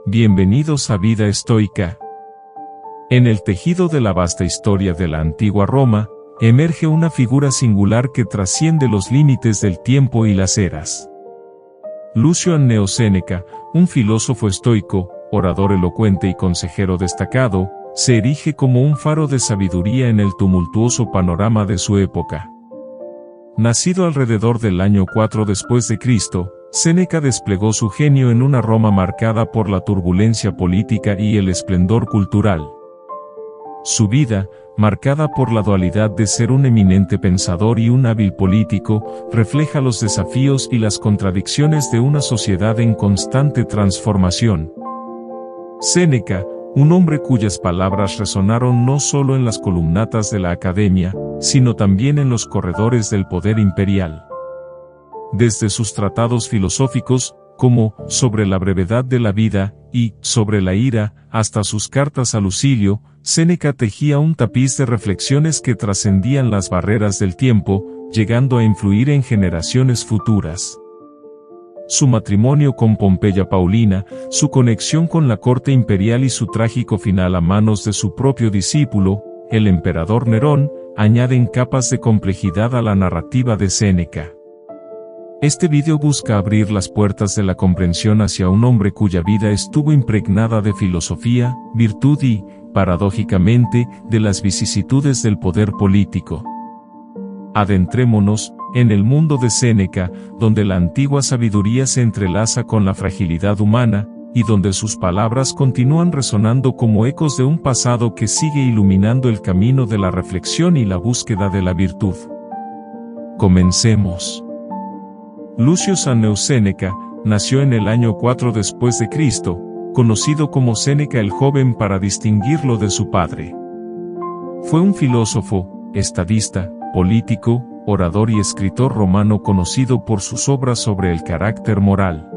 Bienvenidos a Vida Estoica. En el tejido de la vasta historia de la antigua Roma, emerge una figura singular que trasciende los límites del tiempo y las eras. Lucio Anneo Séneca, un filósofo estoico, orador elocuente y consejero destacado, se erige como un faro de sabiduría en el tumultuoso panorama de su época. Nacido alrededor del año 4 después de Cristo, Séneca desplegó su genio en una Roma marcada por la turbulencia política y el esplendor cultural. Su vida, marcada por la dualidad de ser un eminente pensador y un hábil político, refleja los desafíos y las contradicciones de una sociedad en constante transformación. Séneca, un hombre cuyas palabras resonaron no solo en las columnatas de la academia, sino también en los corredores del poder imperial. Desde sus tratados filosóficos, como Sobre la brevedad de la vida y Sobre la ira, hasta sus cartas a Lucilio, Séneca tejía un tapiz de reflexiones que trascendían las barreras del tiempo, llegando a influir en generaciones futuras. Su matrimonio con Pompeya Paulina, su conexión con la corte imperial y su trágico final a manos de su propio discípulo, el emperador Nerón, añaden capas de complejidad a la narrativa de Séneca. Este video busca abrir las puertas de la comprensión hacia un hombre cuya vida estuvo impregnada de filosofía, virtud y, paradójicamente, de las vicisitudes del poder político. Adentrémonos en el mundo de Séneca, donde la antigua sabiduría se entrelaza con la fragilidad humana, y donde sus palabras continúan resonando como ecos de un pasado que sigue iluminando el camino de la reflexión y la búsqueda de la virtud. Comencemos. Lucio Anneo Séneca nació en el año 4 después de Cristo, conocido como Séneca el Joven para distinguirlo de su padre. Fue un filósofo, estadista, político, orador y escritor romano conocido por sus obras sobre el carácter moral.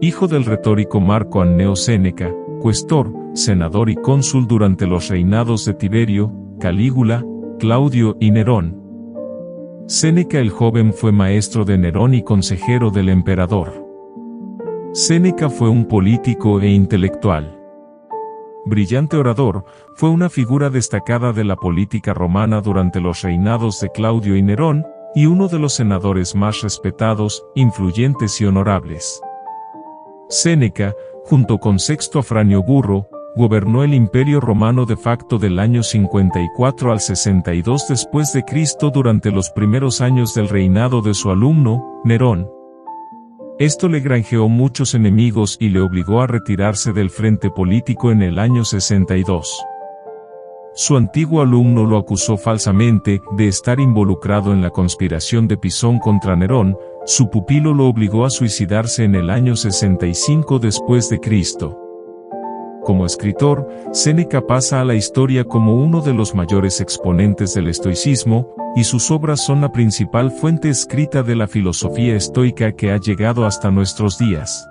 Hijo del retórico Marco Anneo Séneca, cuestor, senador y cónsul durante los reinados de Tiberio, Calígula, Claudio y Nerón. Séneca el Joven fue maestro de Nerón y consejero del emperador. Séneca fue un político e intelectual. Brillante orador, fue una figura destacada de la política romana durante los reinados de Claudio y Nerón, y uno de los senadores más respetados, influyentes y honorables. Séneca, junto con Sexto Afranio Burro, gobernó el Imperio Romano de facto del año 54 al 62 después de Cristo durante los primeros años del reinado de su alumno, Nerón. Esto le granjeó muchos enemigos y le obligó a retirarse del frente político en el año 62. Su antiguo alumno lo acusó falsamente de estar involucrado en la conspiración de Pisón contra Nerón. Su pupilo lo obligó a suicidarse en el año 65 después de Cristo. Como escritor, Séneca pasa a la historia como uno de los mayores exponentes del estoicismo, y sus obras son la principal fuente escrita de la filosofía estoica que ha llegado hasta nuestros días.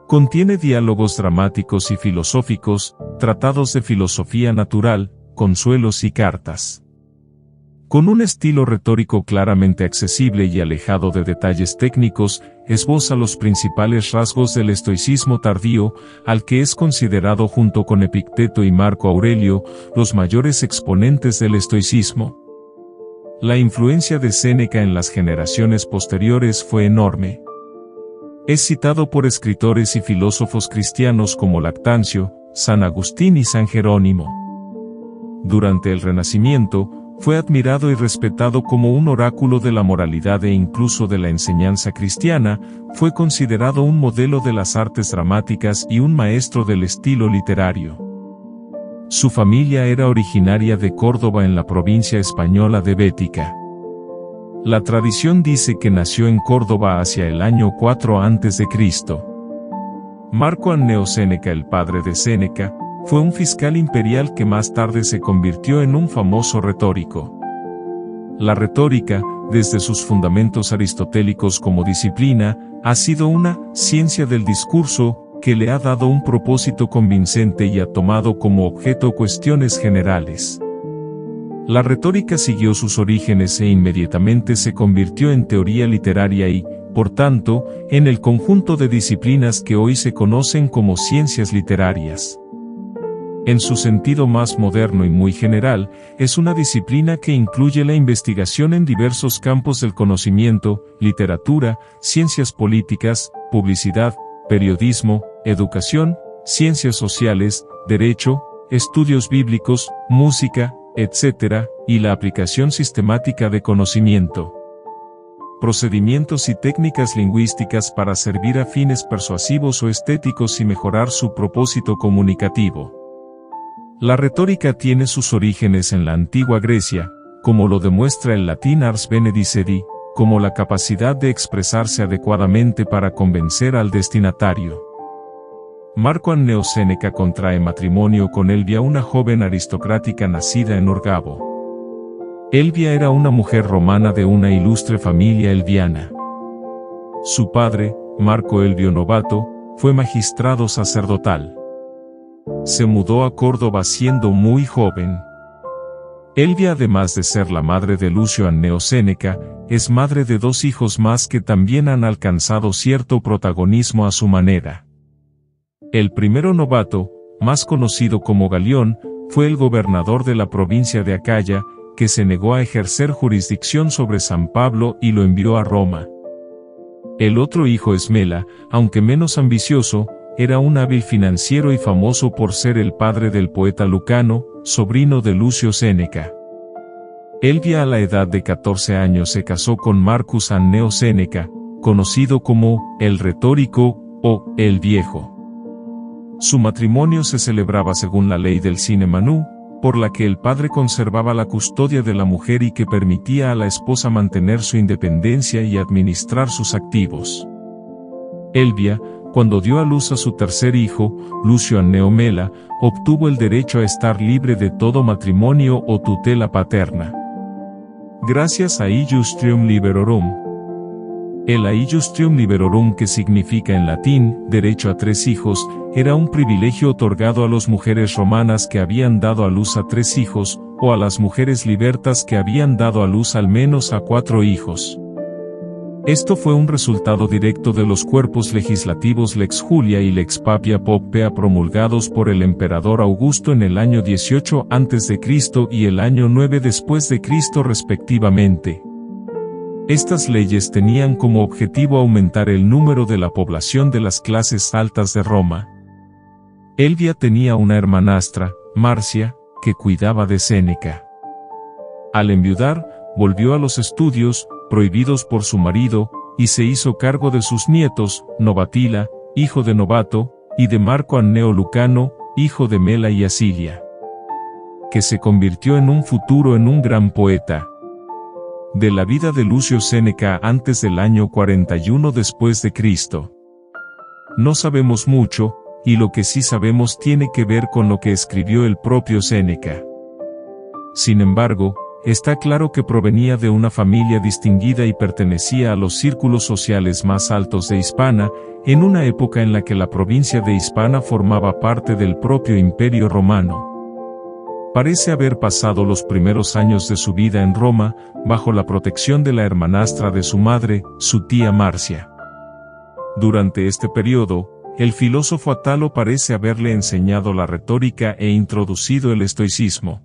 Contiene diálogos dramáticos y filosóficos, tratados de filosofía natural, consuelos y cartas. Con un estilo retórico claramente accesible y alejado de detalles técnicos, esboza los principales rasgos del estoicismo tardío, al que es considerado junto con Epicteto y Marco Aurelio, los mayores exponentes del estoicismo. La influencia de Séneca en las generaciones posteriores fue enorme. Es citado por escritores y filósofos cristianos como Lactancio, San Agustín y San Jerónimo. Durante el Renacimiento, fue admirado y respetado como un oráculo de la moralidad e incluso de la enseñanza cristiana, fue considerado un modelo de las artes dramáticas y un maestro del estilo literario. Su familia era originaria de Córdoba en la provincia española de Bética. La tradición dice que nació en Córdoba hacia el año 4 a.C. Marco Anneo Séneca, el padre de Séneca, fue un fiscal imperial que más tarde se convirtió en un famoso retórico. La retórica, desde sus fundamentos aristotélicos como disciplina, ha sido una ciencia del discurso que le ha dado un propósito convincente y ha tomado como objeto cuestiones generales. La retórica siguió sus orígenes e inmediatamente se convirtió en teoría literaria y, por tanto, en el conjunto de disciplinas que hoy se conocen como ciencias literarias. En su sentido más moderno y muy general, es una disciplina que incluye la investigación en diversos campos del conocimiento, literatura, ciencias políticas, publicidad, periodismo, educación, ciencias sociales, derecho, estudios bíblicos, música, etc., y la aplicación sistemática de conocimiento. Procedimientos y técnicas lingüísticas para servir a fines persuasivos o estéticos y mejorar su propósito comunicativo. La retórica tiene sus orígenes en la antigua Grecia, como lo demuestra el latín ars benedicere, como la capacidad de expresarse adecuadamente para convencer al destinatario. Marco Anneo Séneca contrae matrimonio con Elvia, una joven aristocrática nacida en Orgavo. Elvia era una mujer romana de una ilustre familia elviana. Su padre, Marco Elvio Novato, fue magistrado sacerdotal. Se mudó a Córdoba siendo muy joven. Elvia, además de ser la madre de Lucio Anneo Séneca, es madre de 2 hijos más que también han alcanzado cierto protagonismo a su manera. El primero, Novato, más conocido como Galión, fue el gobernador de la provincia de Acaya, que se negó a ejercer jurisdicción sobre San Pablo y lo envió a Roma. El otro hijo, Esmela, aunque menos ambicioso, era un hábil financiero y famoso por ser el padre del poeta Lucano, sobrino de Lucio Séneca. Elvia, a la edad de 14 años, se casó con Marcus Anneo Séneca, conocido como el retórico o el viejo. Su matrimonio se celebraba según la ley del sine manu, por la que el padre conservaba la custodia de la mujer y que permitía a la esposa mantener su independencia y administrar sus activos. Elvia, cuando dio a luz a su tercer hijo, Lucio Anneo Mela, obtuvo el derecho a estar libre de todo matrimonio o tutela paterna. Gracias a Eius Trium Liberorum. El Eius Trium Liberorum, que significa en latín, derecho a 3 hijos, era un privilegio otorgado a las mujeres romanas que habían dado a luz a 3 hijos, o a las mujeres libertas que habían dado a luz al menos a 4 hijos. Esto fue un resultado directo de los cuerpos legislativos Lex Julia y Lex Papia Poppaea promulgados por el emperador Augusto en el año 18 a.C. y el año 9 después de Cristo respectivamente. Estas leyes tenían como objetivo aumentar el número de la población de las clases altas de Roma. Elvia tenía una hermanastra, Marcia, que cuidaba de Séneca. Al enviudar, volvió a los estudios, prohibidos por su marido, y se hizo cargo de sus nietos, Novatila, hijo de Novato, y de Marco Anneo Lucano, hijo de Mela y Asilia, que se convirtió en un futuro en un gran poeta. De la vida de Lucio Séneca antes del año 41 después de Cristo. No sabemos mucho, y lo que sí sabemos tiene que ver con lo que escribió el propio Séneca. Sin embargo, está claro que provenía de una familia distinguida y pertenecía a los círculos sociales más altos de Hispania, en una época en la que la provincia de Hispania formaba parte del propio Imperio Romano. Parece haber pasado los primeros años de su vida en Roma, bajo la protección de la hermanastra de su madre, su tía Marcia. Durante este periodo, el filósofo Atalo parece haberle enseñado la retórica e introducido el estoicismo.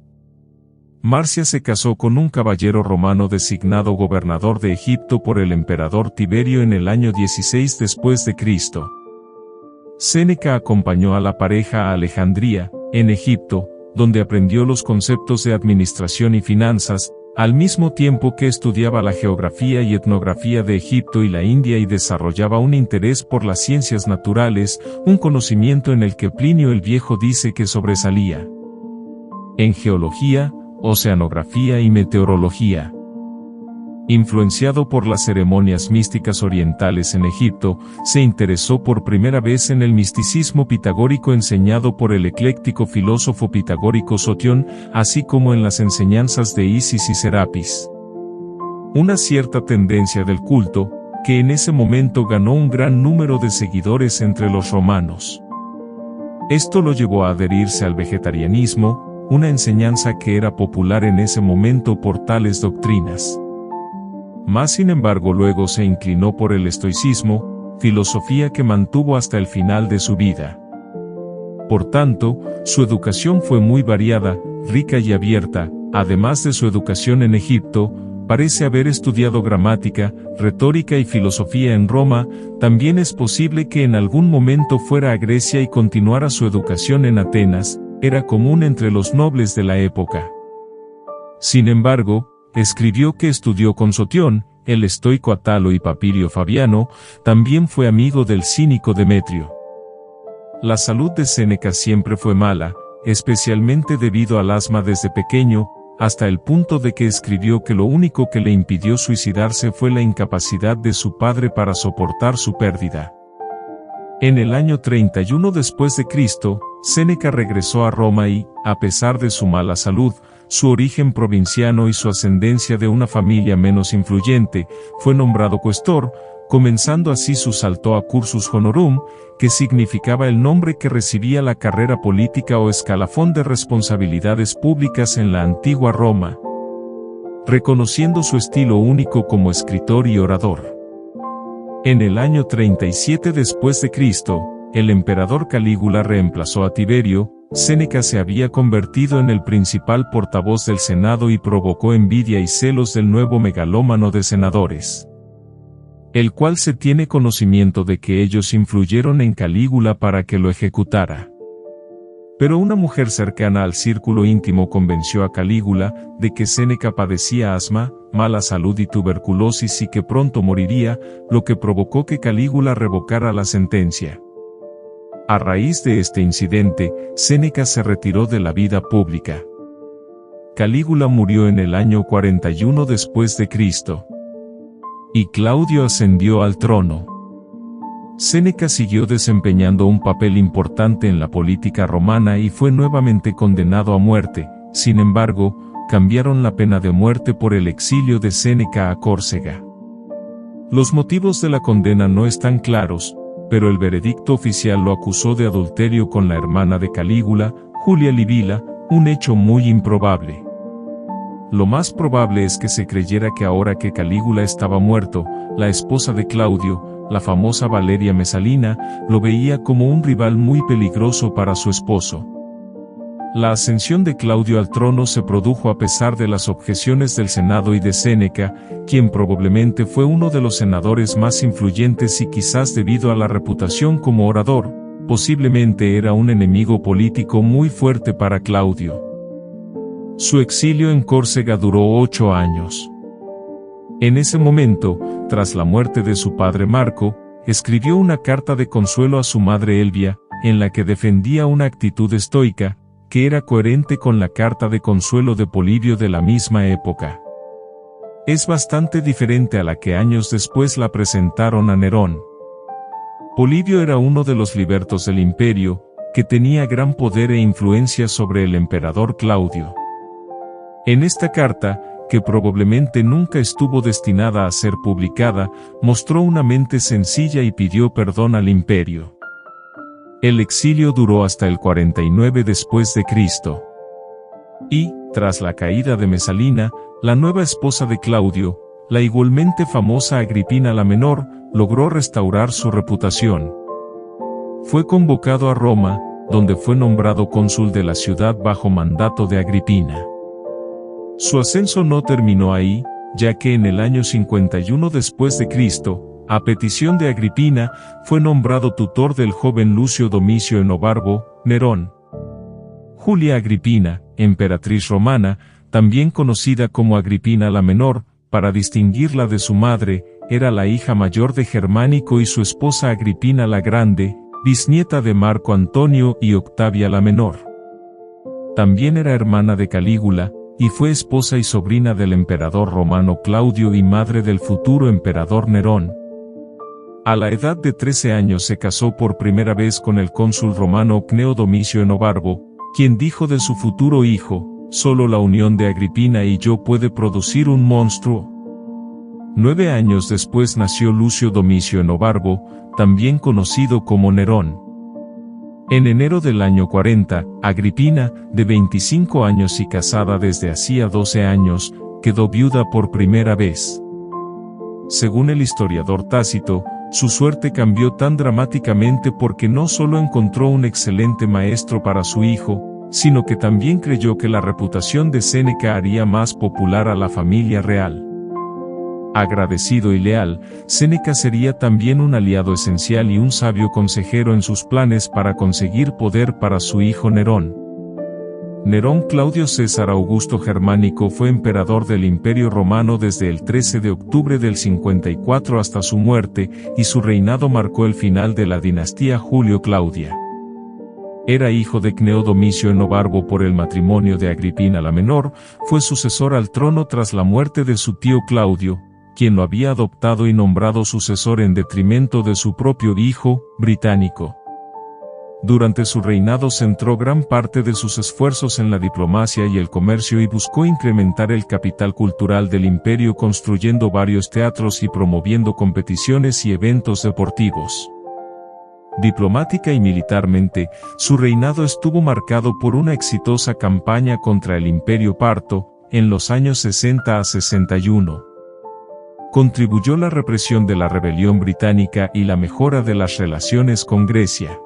Marcia se casó con un caballero romano designado gobernador de Egipto por el emperador Tiberio en el año 16 después de Cristo. Séneca acompañó a la pareja a Alejandría, en Egipto, donde aprendió los conceptos de administración y finanzas, al mismo tiempo que estudiaba la geografía y etnografía de Egipto y la India y desarrollaba un interés por las ciencias naturales, un conocimiento en el que Plinio el Viejo dice que sobresalía en geología, oceanografía y meteorología. Influenciado por las ceremonias místicas orientales en Egipto, se interesó por primera vez en el misticismo pitagórico enseñado por el ecléctico filósofo pitagórico Sotión, así como en las enseñanzas de Isis y Serapis. Una cierta tendencia del culto, que en ese momento ganó un gran número de seguidores entre los romanos. Esto lo llevó a adherirse al vegetarianismo, una enseñanza que era popular en ese momento por tales doctrinas. Mas sin embargo luego se inclinó por el estoicismo, filosofía que mantuvo hasta el final de su vida. Por tanto, su educación fue muy variada, rica y abierta. Además de su educación en Egipto, parece haber estudiado gramática, retórica y filosofía en Roma. También es posible que en algún momento fuera a Grecia y continuara su educación en Atenas. Era común entre los nobles de la época. Sin embargo, escribió que estudió con Sotión, el estoico Atalo y Papirio Fabiano. También fue amigo del cínico Demetrio. La salud de Séneca siempre fue mala, especialmente debido al asma desde pequeño, hasta el punto de que escribió que lo único que le impidió suicidarse fue la incapacidad de su padre para soportar su pérdida. En el año 31 después de Cristo, Séneca regresó a Roma y, a pesar de su mala salud, su origen provinciano y su ascendencia de una familia menos influyente, fue nombrado cuestor, comenzando así su salto a cursus honorum, que significaba el nombre que recibía la carrera política o escalafón de responsabilidades públicas en la antigua Roma, reconociendo su estilo único como escritor y orador. En el año 37 después de Cristo, el emperador Calígula reemplazó a Tiberio. Séneca se había convertido en el principal portavoz del Senado y provocó envidia y celos del nuevo megalómano de senadores, el cual se tiene conocimiento de que ellos influyeron en Calígula para que lo ejecutara. Pero una mujer cercana al círculo íntimo convenció a Calígula de que Séneca padecía asma, mala salud y tuberculosis y que pronto moriría, lo que provocó que Calígula revocara la sentencia. A raíz de este incidente, Séneca se retiró de la vida pública. Calígula murió en el año 41 después de Cristo. Y Claudio ascendió al trono. Séneca siguió desempeñando un papel importante en la política romana y fue nuevamente condenado a muerte. Sin embargo, cambiaron la pena de muerte por el exilio de Séneca a Córcega. Los motivos de la condena no están claros, pero el veredicto oficial lo acusó de adulterio con la hermana de Calígula, Julia Livila, un hecho muy improbable. Lo más probable es que se creyera que ahora que Calígula estaba muerto, la esposa de Claudio, la famosa Valeria Mesalina, lo veía como un rival muy peligroso para su esposo. La ascensión de Claudio al trono se produjo a pesar de las objeciones del Senado y de Séneca, quien probablemente fue uno de los senadores más influyentes y quizás debido a la reputación como orador, posiblemente era un enemigo político muy fuerte para Claudio. Su exilio en Córcega duró 8 años. En ese momento, tras la muerte de su padre Marco, escribió una carta de consuelo a su madre Elvia, en la que defendía una actitud estoica, que era coherente con la carta de consuelo de Polibio de la misma época. Es bastante diferente a la que años después la presentaron a Nerón. Polibio era uno de los libertos del imperio, que tenía gran poder e influencia sobre el emperador Claudio. En esta carta, que probablemente nunca estuvo destinada a ser publicada, mostró una mente sencilla y pidió perdón al imperio. El exilio duró hasta el 49 después de Cristo. Y, tras la caída de Mesalina, la nueva esposa de Claudio, la igualmente famosa Agripina la Menor, logró restaurar su reputación. Fue convocado a Roma, donde fue nombrado cónsul de la ciudad bajo mandato de Agripina. Su ascenso no terminó ahí, ya que en el año 51 después de Cristo, a petición de Agripina, fue nombrado tutor del joven Lucio Domicio Enobarbo, Nerón. Julia Agripina, emperatriz romana, también conocida como Agripina la Menor, para distinguirla de su madre, era la hija mayor de Germánico y su esposa Agripina la Grande, bisnieta de Marco Antonio y Octavia la Menor. También era hermana de Calígula, y fue esposa y sobrina del emperador romano Claudio y madre del futuro emperador Nerón. A la edad de 13 años se casó por primera vez con el cónsul romano Cneo Domicio Enobarbo, quien dijo de su futuro hijo: «Solo la unión de Agripina y yo puede producir un monstruo». 9 años después nació Lucio Domicio Enobarbo, también conocido como Nerón. En enero del año 40, Agripina, de 25 años y casada desde hacía 12 años, quedó viuda por primera vez. Según el historiador Tácito, su suerte cambió tan dramáticamente porque no solo encontró un excelente maestro para su hijo, sino que también creyó que la reputación de Séneca haría más popular a la familia real. Agradecido y leal, Séneca sería también un aliado esencial y un sabio consejero en sus planes para conseguir poder para su hijo Nerón. Nerón Claudio César Augusto Germánico fue emperador del Imperio Romano desde el 13 de octubre del 54 hasta su muerte, y su reinado marcó el final de la dinastía Julio-Claudia. Era hijo de Cneo Domicio Enobarbo por el matrimonio de Agripina la Menor, fue sucesor al trono tras la muerte de su tío Claudio, quien lo había adoptado y nombrado sucesor en detrimento de su propio hijo, Británico. Durante su reinado centró gran parte de sus esfuerzos en la diplomacia y el comercio y buscó incrementar el capital cultural del imperio construyendo varios teatros y promoviendo competiciones y eventos deportivos. Diplomática y militarmente, su reinado estuvo marcado por una exitosa campaña contra el Imperio Parto, en los años 60 a 61. Contribuyó a la represión de la rebelión británica y la mejora de las relaciones con Grecia.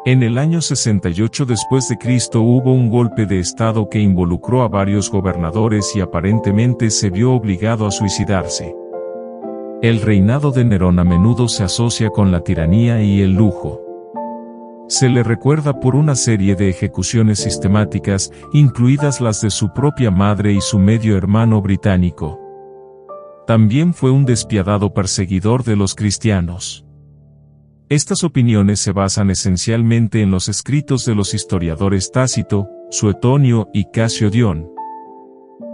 En el año 68 después de Cristo hubo un golpe de estado que involucró a varios gobernadores y aparentemente se vio obligado a suicidarse. El reinado de Nerón a menudo se asocia con la tiranía y el lujo. Se le recuerda por una serie de ejecuciones sistemáticas, incluidas las de su propia madre y su medio hermano británico. También fue un despiadado perseguidor de los cristianos. Estas opiniones se basan esencialmente en los escritos de los historiadores Tácito, Suetonio y Casio Dión.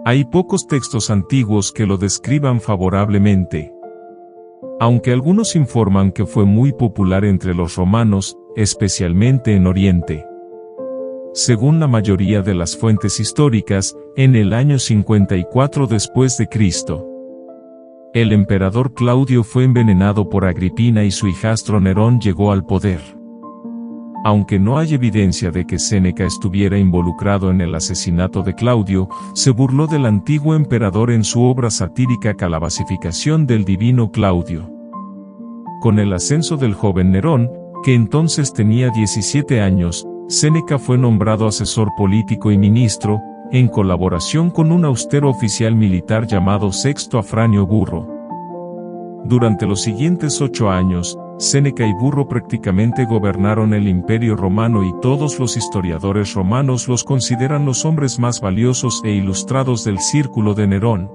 Hay pocos textos antiguos que lo describan favorablemente. Aunque algunos informan que fue muy popular entre los romanos, especialmente en Oriente. Según la mayoría de las fuentes históricas, en el año 54 después de Cristo, el emperador Claudio fue envenenado por Agripina y su hijastro Nerón llegó al poder. Aunque no hay evidencia de que Séneca estuviera involucrado en el asesinato de Claudio, se burló del antiguo emperador en su obra satírica Calabasificación del divino Claudio. Con el ascenso del joven Nerón, que entonces tenía 17 años, Séneca fue nombrado asesor político y ministro, en colaboración con un austero oficial militar llamado Sexto Afranio Burro. Durante los siguientes 8 años, Séneca y Burro prácticamente gobernaron el Imperio Romano y todos los historiadores romanos los consideran los hombres más valiosos e ilustrados del círculo de Nerón.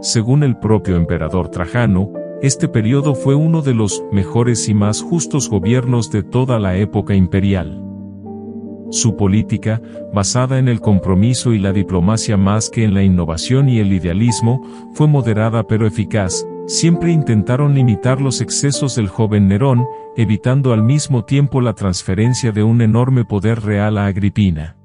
Según el propio emperador Trajano, este periodo fue uno de los mejores y más justos gobiernos de toda la época imperial. Su política, basada en el compromiso y la diplomacia más que en la innovación y el idealismo, fue moderada pero eficaz. Siempre intentaron limitar los excesos del joven Nerón, evitando al mismo tiempo la transferencia de un enorme poder real a Agripina.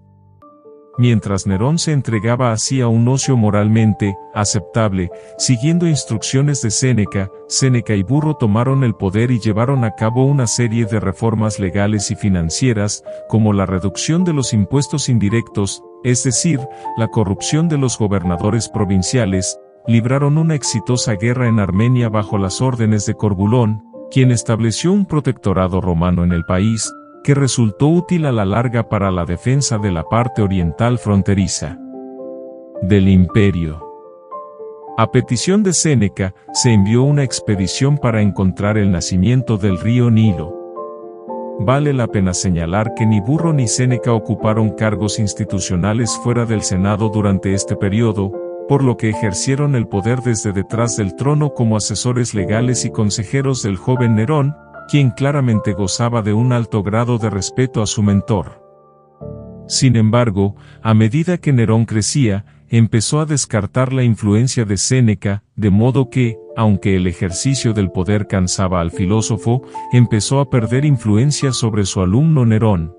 Mientras Nerón se entregaba así a un ocio moralmente aceptable, siguiendo instrucciones de Séneca, Séneca y Burro tomaron el poder y llevaron a cabo una serie de reformas legales y financieras, como la reducción de los impuestos indirectos, es decir, la corrupción de los gobernadores provinciales. Libraron una exitosa guerra en Armenia bajo las órdenes de Corbulón, quien estableció un protectorado romano en el país, que resultó útil a la larga para la defensa de la parte oriental fronteriza del imperio. A petición de Séneca, se envió una expedición para encontrar el nacimiento del río Nilo. Vale la pena señalar que ni Burro ni Séneca ocuparon cargos institucionales fuera del Senado durante este periodo, por lo que ejercieron el poder desde detrás del trono como asesores legales y consejeros del joven Nerón, quien claramente gozaba de un alto grado de respeto a su mentor. Sin embargo, a medida que Nerón crecía, empezó a descartar la influencia de Séneca, de modo que, aunque el ejercicio del poder cansaba al filósofo, empezó a perder influencia sobre su alumno Nerón.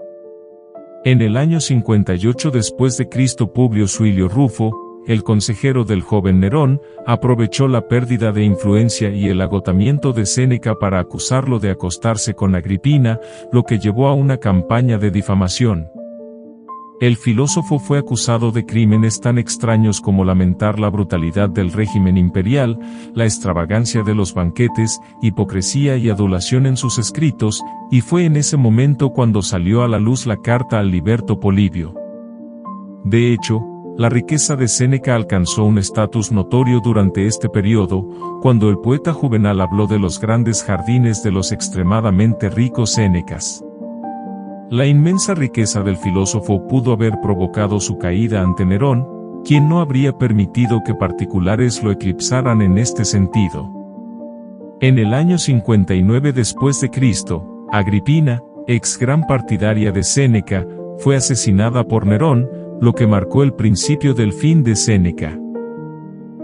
En el año 58 después de Cristo, Publio Suilio Rufo, el consejero del joven Nerón, aprovechó la pérdida de influencia y el agotamiento de Séneca para acusarlo de acostarse con Agripina, lo que llevó a una campaña de difamación. El filósofo fue acusado de crímenes tan extraños como lamentar la brutalidad del régimen imperial, la extravagancia de los banquetes, hipocresía y adulación en sus escritos, y fue en ese momento cuando salió a la luz la carta al Liberto Polibio. De hecho, la riqueza de Séneca alcanzó un estatus notorio durante este periodo, cuando el poeta Juvenal habló de los grandes jardines de los extremadamente ricos Sénecas. La inmensa riqueza del filósofo pudo haber provocado su caída ante Nerón, quien no habría permitido que particulares lo eclipsaran en este sentido. En el año 59 después de Cristo, Agripina, ex gran partidaria de Séneca, fue asesinada por Nerón, lo que marcó el principio del fin de Séneca.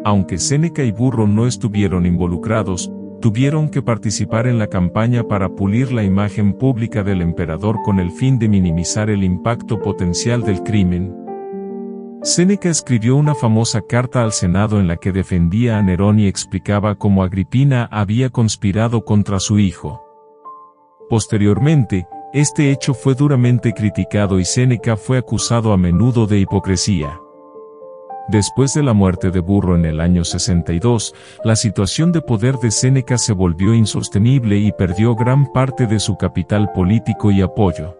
Aunque Séneca y Burro no estuvieron involucrados, tuvieron que participar en la campaña para pulir la imagen pública del emperador con el fin de minimizar el impacto potencial del crimen. Séneca escribió una famosa carta al Senado en la que defendía a Nerón y explicaba cómo Agripina había conspirado contra su hijo. Posteriormente, este hecho fue duramente criticado y Séneca fue acusado a menudo de hipocresía. Después de la muerte de Burro en el año 62, la situación de poder de Séneca se volvió insostenible y perdió gran parte de su capital político y apoyo.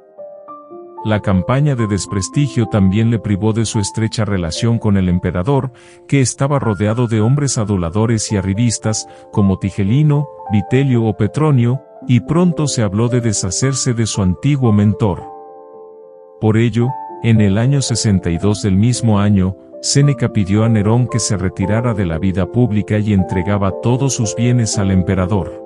La campaña de desprestigio también le privó de su estrecha relación con el emperador, que estaba rodeado de hombres aduladores y arribistas, como Tigelino, Vitelio o Petronio, y pronto se habló de deshacerse de su antiguo mentor. Por ello, en el año 62 del mismo año, Séneca pidió a Nerón que se retirara de la vida pública y entregaba todos sus bienes al emperador.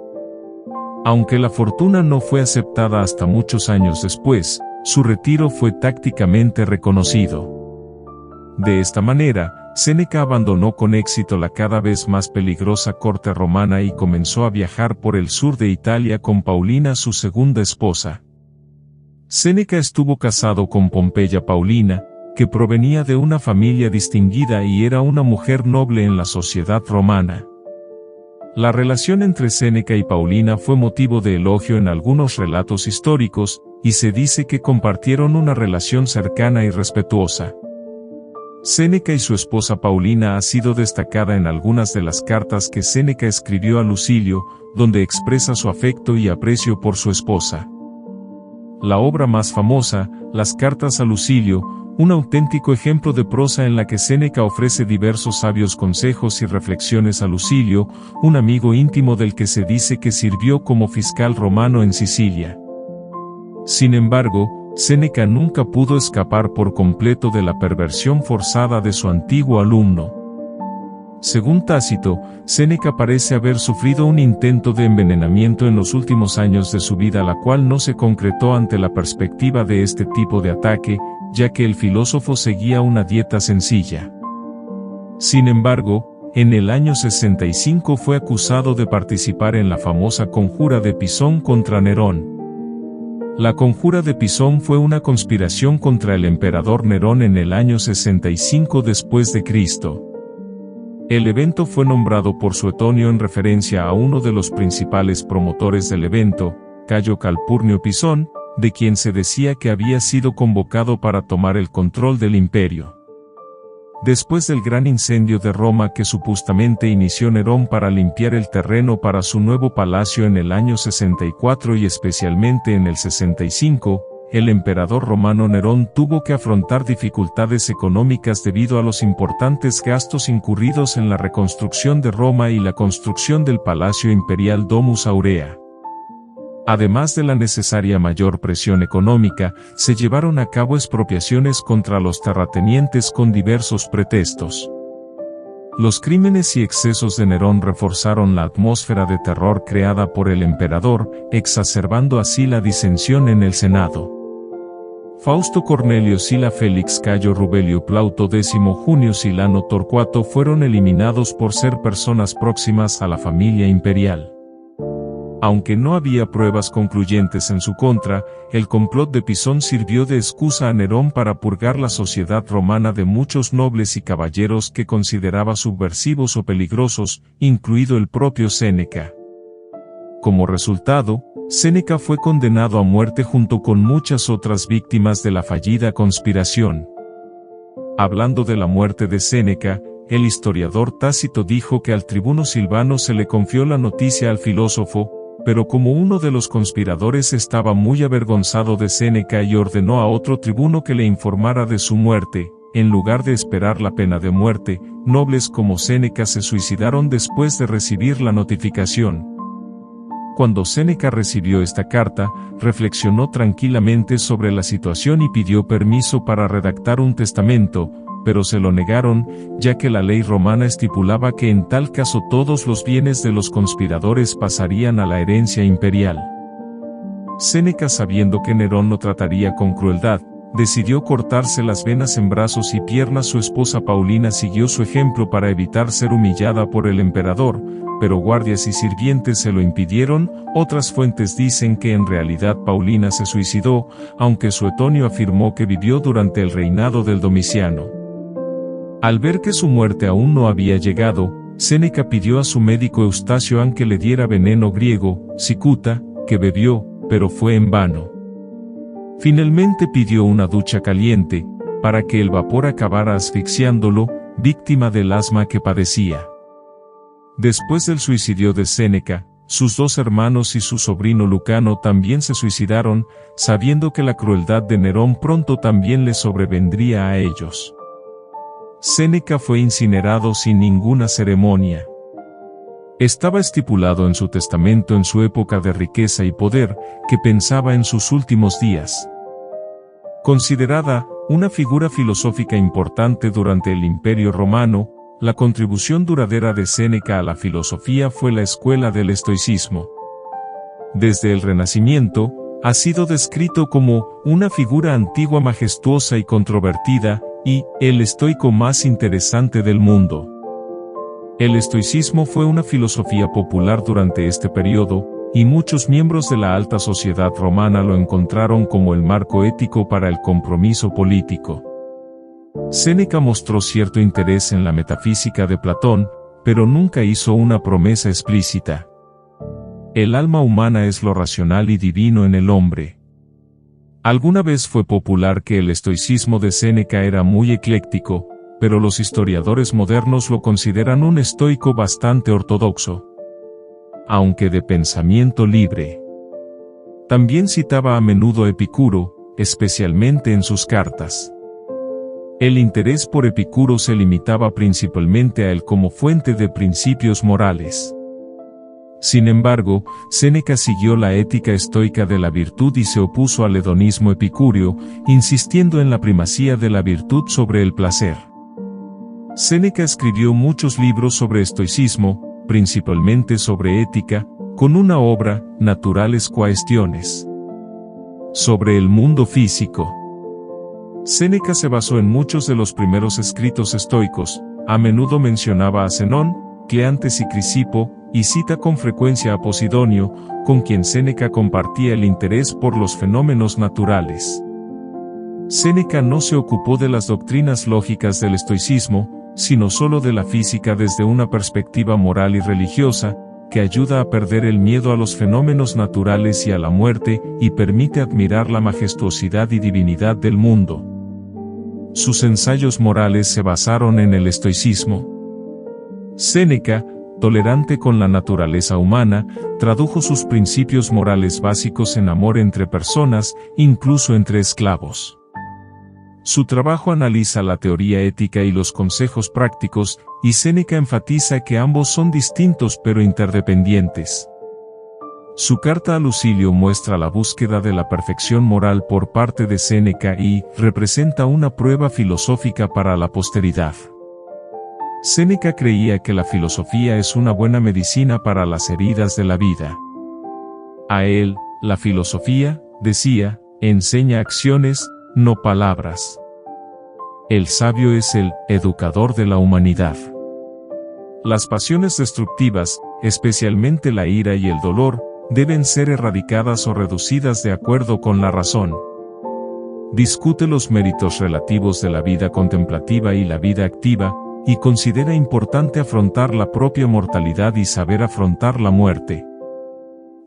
Aunque la fortuna no fue aceptada hasta muchos años después, su retiro fue tácticamente reconocido. De esta manera, Séneca abandonó con éxito la cada vez más peligrosa corte romana y comenzó a viajar por el sur de Italia con Paulina, su segunda esposa. Séneca estuvo casado con Pompeya Paulina, que provenía de una familia distinguida y era una mujer noble en la sociedad romana. La relación entre Séneca y Paulina fue motivo de elogio en algunos relatos históricos, y se dice que compartieron una relación cercana y respetuosa. Séneca y su esposa Paulina ha sido destacada en algunas de las cartas que Séneca escribió a Lucilio, donde expresa su afecto y aprecio por su esposa. La obra más famosa, Las cartas a Lucilio, un auténtico ejemplo de prosa en la que Séneca ofrece diversos sabios consejos y reflexiones a Lucilio, un amigo íntimo del que se dice que sirvió como fiscal romano en Sicilia. Sin embargo, Séneca nunca pudo escapar por completo de la perversión forzada de su antiguo alumno. Según Tácito, Séneca parece haber sufrido un intento de envenenamiento en los últimos años de su vida, la cual no se concretó ante la perspectiva de este tipo de ataque, ya que el filósofo seguía una dieta sencilla. Sin embargo, en el año 65 fue acusado de participar en la famosa conjura de Pisón contra Nerón. La conjura de Pisón fue una conspiración contra el emperador Nerón en el año 65 después de Cristo. El evento fue nombrado por Suetonio en referencia a uno de los principales promotores del evento, Cayo Calpurnio Pisón, de quien se decía que había sido convocado para tomar el control del imperio. Después del gran incendio de Roma que supuestamente inició Nerón para limpiar el terreno para su nuevo palacio en el año 64 y especialmente en el 65, el emperador romano Nerón tuvo que afrontar dificultades económicas debido a los importantes gastos incurridos en la reconstrucción de Roma y la construcción del Palacio Imperial Domus Aurea. Además de la necesaria mayor presión económica, se llevaron a cabo expropiaciones contra los terratenientes con diversos pretextos. Los crímenes y excesos de Nerón reforzaron la atmósfera de terror creada por el emperador, exacerbando así la disensión en el Senado. Fausto Cornelio Sila Félix Cayo Rubelio Plauto X Junio Silano Torcuato fueron eliminados por ser personas próximas a la familia imperial. Aunque no había pruebas concluyentes en su contra, el complot de Pisón sirvió de excusa a Nerón para purgar la sociedad romana de muchos nobles y caballeros que consideraba subversivos o peligrosos, incluido el propio Séneca. Como resultado, Séneca fue condenado a muerte junto con muchas otras víctimas de la fallida conspiración. Hablando de la muerte de Séneca, el historiador Tácito dijo que al tribuno Silvano se le confió la noticia al filósofo, pero como uno de los conspiradores estaba muy avergonzado de Séneca y ordenó a otro tribuno que le informara de su muerte, en lugar de esperar la pena de muerte, nobles como Séneca se suicidaron después de recibir la notificación. Cuando Séneca recibió esta carta, reflexionó tranquilamente sobre la situación y pidió permiso para redactar un testamento, pero se lo negaron, ya que la ley romana estipulaba que en tal caso todos los bienes de los conspiradores pasarían a la herencia imperial. Séneca, sabiendo que Nerón lo trataría con crueldad, decidió cortarse las venas en brazos y piernas. Su esposa Paulina siguió su ejemplo para evitar ser humillada por el emperador, pero guardias y sirvientes se lo impidieron. Otras fuentes dicen que en realidad Paulina se suicidó, aunque Suetonio afirmó que vivió durante el reinado del Domiciano. Al ver que su muerte aún no había llegado, Séneca pidió a su médico Eustacio que le diera veneno griego, cicuta, que bebió, pero fue en vano. Finalmente pidió una ducha caliente, para que el vapor acabara asfixiándolo, víctima del asma que padecía. Después del suicidio de Séneca, sus dos hermanos y su sobrino Lucano también se suicidaron, sabiendo que la crueldad de Nerón pronto también les sobrevendría a ellos. Séneca fue incinerado sin ninguna ceremonia. Estaba estipulado en su testamento en su época de riqueza y poder, que pensaba en sus últimos días. Considerada una figura filosófica importante durante el Imperio Romano, la contribución duradera de Séneca a la filosofía fue la escuela del estoicismo. Desde el Renacimiento, ha sido descrito como una figura antigua majestuosa y controvertida, y el estoico más interesante del mundo. El estoicismo fue una filosofía popular durante este periodo, y muchos miembros de la alta sociedad romana lo encontraron como el marco ético para el compromiso político. Séneca mostró cierto interés en la metafísica de Platón, pero nunca hizo una promesa explícita. El alma humana es lo racional y divino en el hombre. Alguna vez fue popular que el estoicismo de Séneca era muy ecléctico, pero los historiadores modernos lo consideran un estoico bastante ortodoxo, aunque de pensamiento libre. También citaba a menudo a Epicuro, especialmente en sus cartas. El interés por Epicuro se limitaba principalmente a él como fuente de principios morales. Sin embargo, Séneca siguió la ética estoica de la virtud y se opuso al hedonismo epicúreo, insistiendo en la primacía de la virtud sobre el placer. Séneca escribió muchos libros sobre estoicismo, principalmente sobre ética, con una obra, Naturales Quaestiones, sobre el mundo físico. Séneca se basó en muchos de los primeros escritos estoicos, a menudo mencionaba a Zenón, Cleantes y Crisipo, y cita con frecuencia a Posidonio, con quien Séneca compartía el interés por los fenómenos naturales. Séneca no se ocupó de las doctrinas lógicas del estoicismo, sino solo de la física desde una perspectiva moral y religiosa, que ayuda a perder el miedo a los fenómenos naturales y a la muerte, y permite admirar la majestuosidad y divinidad del mundo. Sus ensayos morales se basaron en el estoicismo. Séneca, tolerante con la naturaleza humana, tradujo sus principios morales básicos en amor entre personas, incluso entre esclavos. Su trabajo analiza la teoría ética y los consejos prácticos, y Séneca enfatiza que ambos son distintos pero interdependientes. Su carta a Lucilio muestra la búsqueda de la perfección moral por parte de Séneca y representa una prueba filosófica para la posteridad. Séneca creía que la filosofía es una buena medicina para las heridas de la vida. A él, la filosofía, decía, enseña acciones, no palabras. El sabio es el educador de la humanidad. Las pasiones destructivas, especialmente la ira y el dolor, deben ser erradicadas o reducidas de acuerdo con la razón. Discute los méritos relativos de la vida contemplativa y la vida activa, y considera importante afrontar la propia mortalidad y saber afrontar la muerte.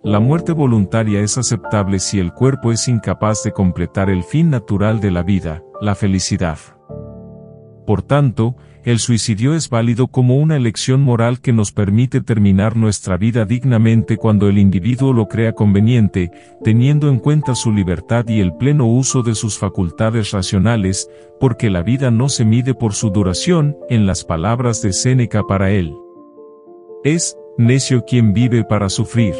la muerte voluntaria es aceptable si el cuerpo es incapaz de completar el fin natural de la vida, la felicidad. Por tanto, el suicidio es válido como una elección moral que nos permite terminar nuestra vida dignamente cuando el individuo lo crea conveniente, teniendo en cuenta su libertad y el pleno uso de sus facultades racionales, porque la vida no se mide por su duración, en las palabras de Séneca para él. Es necio quien vive para sufrir.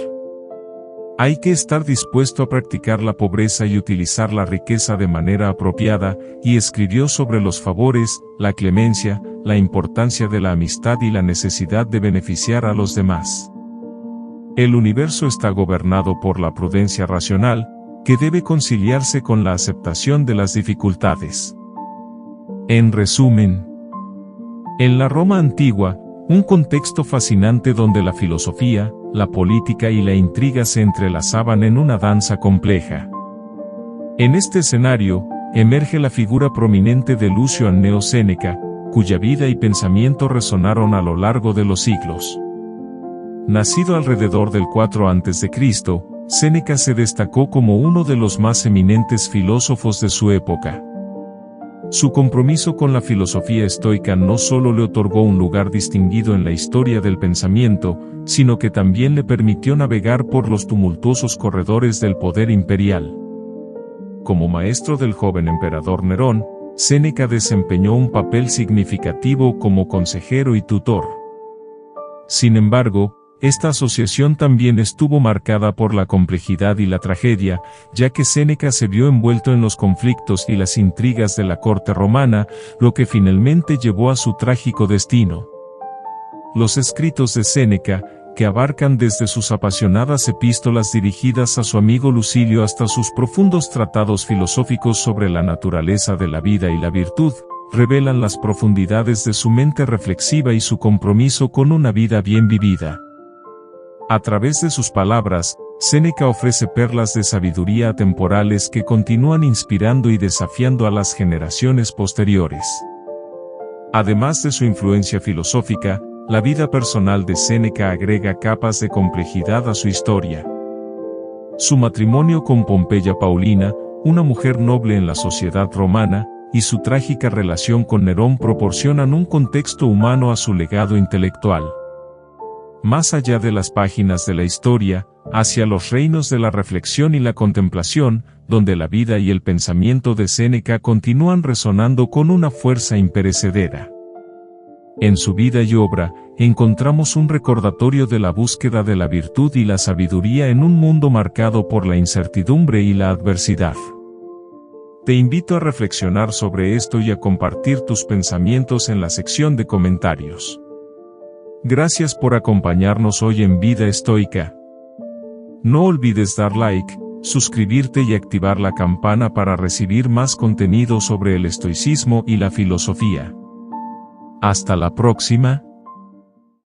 Hay que estar dispuesto a practicar la pobreza y utilizar la riqueza de manera apropiada, y escribió sobre los favores, la clemencia, la importancia de la amistad y la necesidad de beneficiar a los demás. El universo está gobernado por la prudencia racional, que debe conciliarse con la aceptación de las dificultades. En resumen, en la Roma antigua, un contexto fascinante donde la filosofía, la política y la intriga se entrelazaban en una danza compleja. En este escenario, emerge la figura prominente de Lucio Anneo Séneca, cuya vida y pensamiento resonaron a lo largo de los siglos. Nacido alrededor del 4 a.C., Séneca se destacó como uno de los más eminentes filósofos de su época. Su compromiso con la filosofía estoica no solo le otorgó un lugar distinguido en la historia del pensamiento, sino que también le permitió navegar por los tumultuosos corredores del poder imperial. Como maestro del joven emperador Nerón, Séneca desempeñó un papel significativo como consejero y tutor. Sin embargo, esta asociación también estuvo marcada por la complejidad y la tragedia, ya que Séneca se vio envuelto en los conflictos y las intrigas de la corte romana, lo que finalmente llevó a su trágico destino. Los escritos de Séneca, que abarcan desde sus apasionadas epístolas dirigidas a su amigo Lucilio hasta sus profundos tratados filosóficos sobre la naturaleza de la vida y la virtud, revelan las profundidades de su mente reflexiva y su compromiso con una vida bien vivida. A través de sus palabras, Séneca ofrece perlas de sabiduría atemporales que continúan inspirando y desafiando a las generaciones posteriores. Además de su influencia filosófica, la vida personal de Séneca agrega capas de complejidad a su historia. Su matrimonio con Pompeya Paulina, una mujer noble en la sociedad romana, y su trágica relación con Nerón proporcionan un contexto humano a su legado intelectual. Más allá de las páginas de la historia, hacia los reinos de la reflexión y la contemplación, donde la vida y el pensamiento de Séneca continúan resonando con una fuerza imperecedera. En su vida y obra, encontramos un recordatorio de la búsqueda de la virtud y la sabiduría en un mundo marcado por la incertidumbre y la adversidad. Te invito a reflexionar sobre esto y a compartir tus pensamientos en la sección de comentarios. Gracias por acompañarnos hoy en Vida Estoica. No olvides dar like, suscribirte y activar la campana para recibir más contenido sobre el estoicismo y la filosofía. Hasta la próxima.